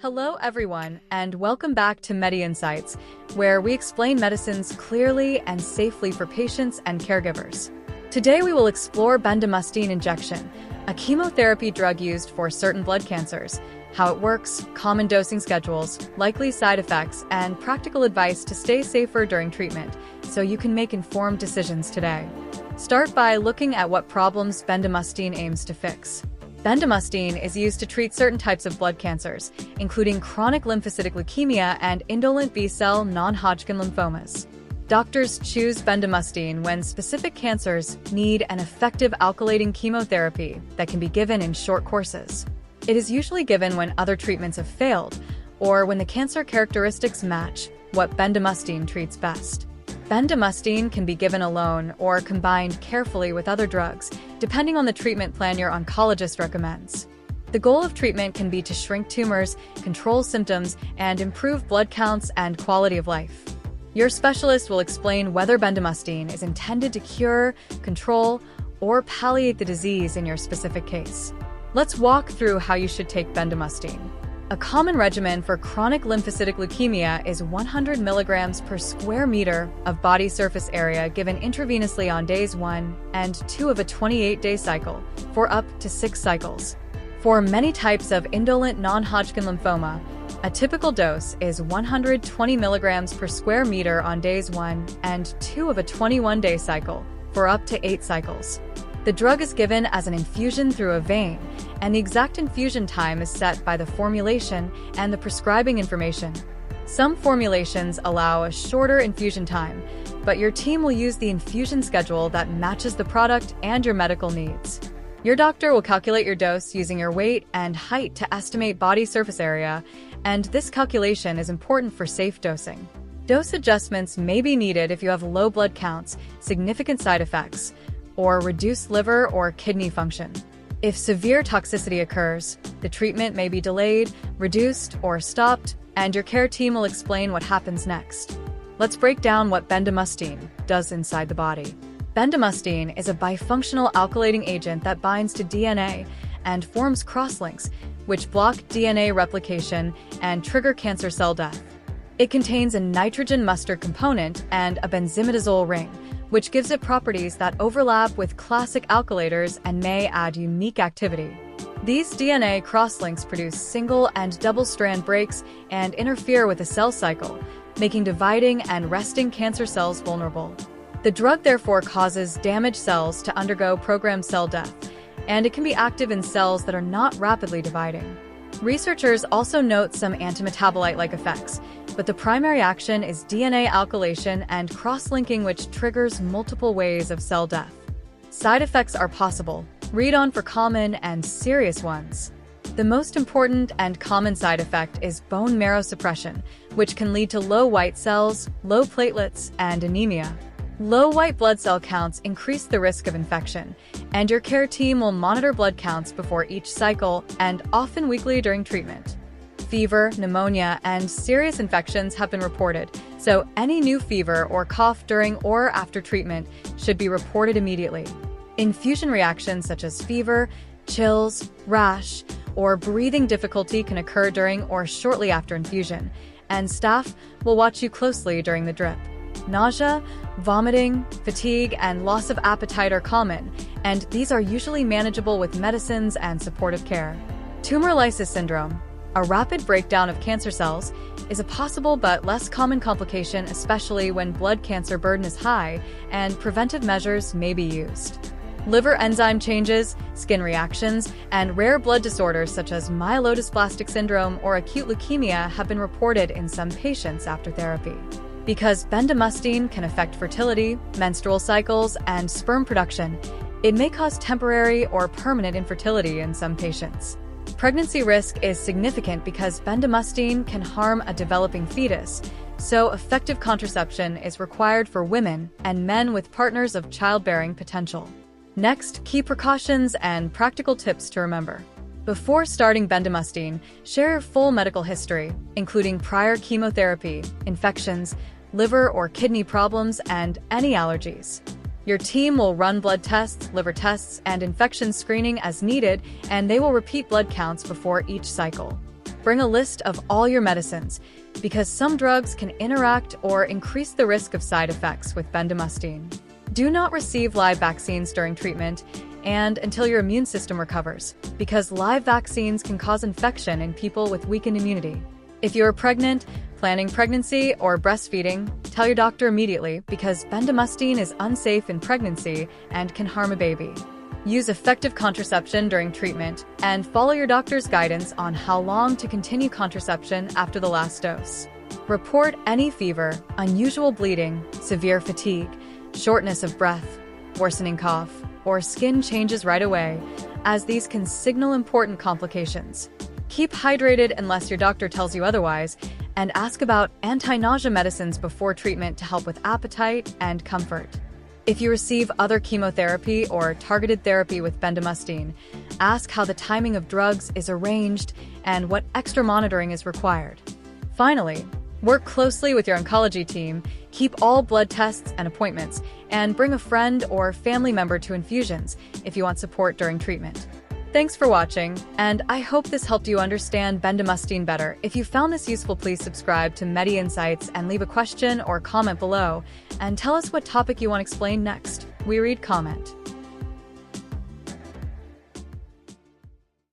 Hello everyone, and welcome back to MediInsights, where we explain medicines clearly and safely for patients and caregivers. Today we will explore Bendamustine Injection, a chemotherapy drug used for certain blood cancers, how it works, common dosing schedules, likely side effects, and practical advice to stay safer during treatment, so you can make informed decisions today. Start by looking at what problems Bendamustine aims to fix. Bendamustine is used to treat certain types of blood cancers, including chronic lymphocytic leukemia and indolent B-cell non-Hodgkin lymphomas. Doctors choose Bendamustine when specific cancers need an effective alkylating chemotherapy that can be given in short courses. It is usually given when other treatments have failed, or when the cancer characteristics match what Bendamustine treats best. Bendamustine can be given alone or combined carefully with other drugs, depending on the treatment plan your oncologist recommends. The goal of treatment can be to shrink tumors, control symptoms, and improve blood counts and quality of life. Your specialist will explain whether Bendamustine is intended to cure, control, or palliate the disease in your specific case. Let's walk through how you should take Bendamustine. A common regimen for chronic lymphocytic leukemia is 100 milligrams per square meter of body surface area given intravenously on days 1 and 2 of a 28-day cycle, for up to 6 cycles. For many types of indolent non-Hodgkin lymphoma, a typical dose is 120 milligrams per square meter on days 1 and 2 of a 21-day cycle, for up to 8 cycles. The drug is given as an infusion through a vein, and the exact infusion time is set by the formulation and the prescribing information. Some formulations allow a shorter infusion time, but your team will use the infusion schedule that matches the product and your medical needs. Your doctor will calculate your dose using your weight and height to estimate body surface area, and this calculation is important for safe dosing. Dose adjustments may be needed if you have low blood counts, significant side effects, or reduced liver or kidney function. If severe toxicity occurs, the treatment may be delayed, reduced, or stopped, and your care team will explain what happens next. Let's break down what Bendamustine does inside the body. Bendamustine is a bifunctional alkylating agent that binds to DNA and forms crosslinks, which block DNA replication and trigger cancer cell death. It contains a nitrogen mustard component and a benzimidazole ring, which gives it properties that overlap with classic alkylators and may add unique activity. These DNA crosslinks produce single and double-strand breaks and interfere with the cell cycle, making dividing and resting cancer cells vulnerable. The drug therefore causes damaged cells to undergo programmed cell death, and it can be active in cells that are not rapidly dividing. Researchers also note some antimetabolite-like effects, but the primary action is DNA alkylation and cross-linking, which triggers multiple ways of cell death. Side effects are possible. Read on for common and serious ones. The most important and common side effect is bone marrow suppression, which can lead to low white cells, low platelets, and anemia. Low white blood cell counts increase the risk of infection, and your care team will monitor blood counts before each cycle and often weekly during treatment. Fever, pneumonia, and serious infections have been reported, so any new fever or cough during or after treatment should be reported immediately. Infusion reactions such as fever, chills, rash, or breathing difficulty can occur during or shortly after infusion, and staff will watch you closely during the drip. Nausea, vomiting, fatigue, and loss of appetite are common, and these are usually manageable with medicines and supportive care. Tumor lysis syndrome, a rapid breakdown of cancer cells, is a possible but less common complication, especially when blood cancer burden is high and preventive measures may be used. Liver enzyme changes, skin reactions, and rare blood disorders such as myelodysplastic syndrome or acute leukemia have been reported in some patients after therapy. Because Bendamustine can affect fertility, menstrual cycles, and sperm production, it may cause temporary or permanent infertility in some patients. Pregnancy risk is significant because Bendamustine can harm a developing fetus, so effective contraception is required for women and men with partners of childbearing potential. Next, key precautions and practical tips to remember. Before starting Bendamustine, share your full medical history, including prior chemotherapy, infections, liver or kidney problems, and any allergies. Your team will run blood tests, liver tests, and infection screening as needed, and they will repeat blood counts before each cycle. Bring a list of all your medicines, because some drugs can interact or increase the risk of side effects with bendamustine. Do not receive live vaccines during treatment and until your immune system recovers, because live vaccines can cause infection in people with weakened immunity. If you are pregnant, planning pregnancy, or breastfeeding, tell your doctor immediately, because bendamustine is unsafe in pregnancy and can harm a baby. Use effective contraception during treatment and follow your doctor's guidance on how long to continue contraception after the last dose. Report any fever, unusual bleeding, severe fatigue, shortness of breath, worsening cough, or skin changes right away, as these can signal important complications. Keep hydrated unless your doctor tells you otherwise, and ask about anti-nausea medicines before treatment to help with appetite and comfort. If you receive other chemotherapy or targeted therapy with bendamustine, ask how the timing of drugs is arranged and what extra monitoring is required. Finally, work closely with your oncology team, keep all blood tests and appointments, and bring a friend or family member to infusions if you want support during treatment. Thanks for watching, and I hope this helped you understand bendamustine better. If you found this useful, please subscribe to MediInsights and leave a question or comment below, and tell us what topic you want explained next. We read comment.